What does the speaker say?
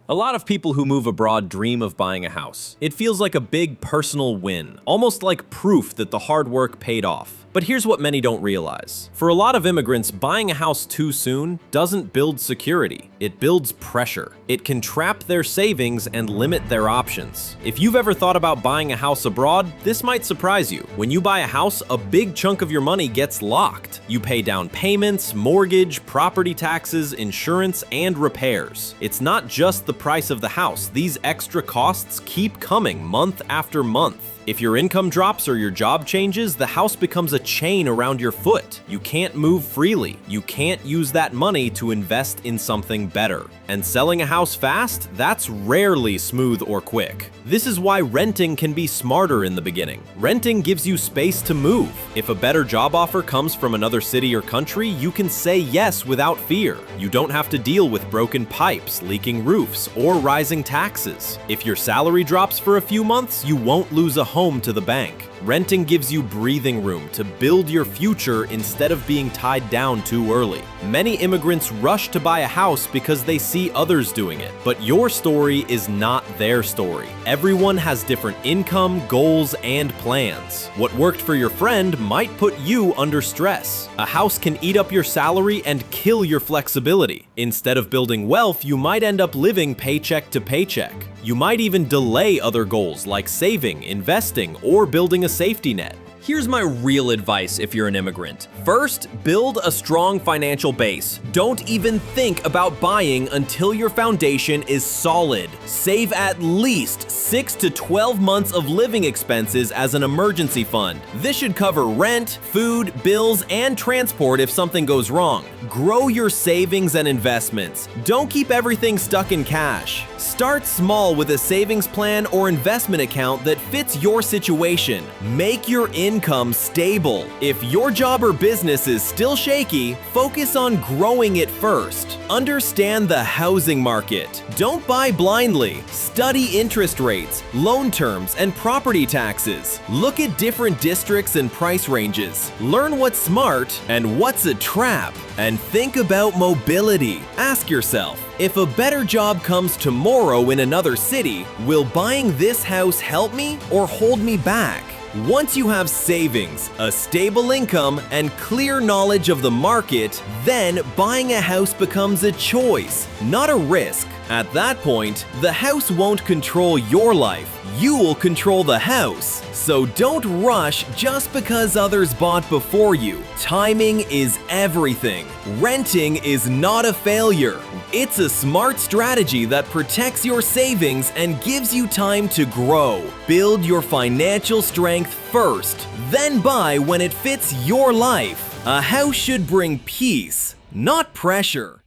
A lot of people who move abroad dream of buying a house. It feels like a big personal win, almost like proof that the hard work paid off. But here's what many don't realize. For a lot of immigrants, buying a house too soon doesn't build security. It builds pressure. It can trap their savings and limit their options. If you've ever thought about buying a house abroad, this might surprise you. When you buy a house, a big chunk of your money gets locked. You pay down payments, mortgage, property taxes, insurance, and repairs. It's not just the price of the house. These extra costs keep coming month after month. If your income drops or your job changes, the house becomes a chain around your foot. You can't move freely. You can't use that money to invest in something better. And selling a house fast? That's rarely smooth or quick. This is why renting can be smarter in the beginning. Renting gives you space to move. If a better job offer comes from another city or country, you can say yes without fear. You don't have to deal with broken pipes, leaking roofs, or rising taxes. If your salary drops for a few months, you won't lose a home to the bank. Renting gives you breathing room to build your future instead of being tied down too early. Many immigrants rush to buy a house because they see others doing it, but your story is not their story. Everyone has different income, goals, and plans. What worked for your friend might put you under stress. A house can eat up your salary and kill your flexibility. Instead of building wealth, you might end up living paycheck to paycheck. You might even delay other goals like saving, investing, or building a safety net. Here's my real advice if you're an immigrant. First, build a strong financial base. Don't even think about buying until your foundation is solid. Save at least 6 to 12 months of living expenses as an emergency fund. This should cover rent, food, bills, and transport if something goes wrong. Grow your savings and investments. Don't keep everything stuck in cash. Start small with a savings plan or investment account that fits your situation. Make your income stable. If your job or business is still shaky, focus on growing it first. Understand the housing market. Don't buy blindly. Study interest rates, loan terms, and property taxes. Look at different districts and price ranges. Learn what's smart and what's a trap. And think about mobility. Ask yourself, if a better job comes tomorrow in another city, will buying this house help me or hold me back? Once you have savings, a stable income, and clear knowledge of the market, then buying a house becomes a choice, not a risk. At that point, the house won't control your life. You will control the house. So don't rush just because others bought before you. Timing is everything. Renting is not a failure. It's a smart strategy that protects your savings and gives you time to grow. Build your financial strength first, then buy when it fits your life. A house should bring peace, not pressure.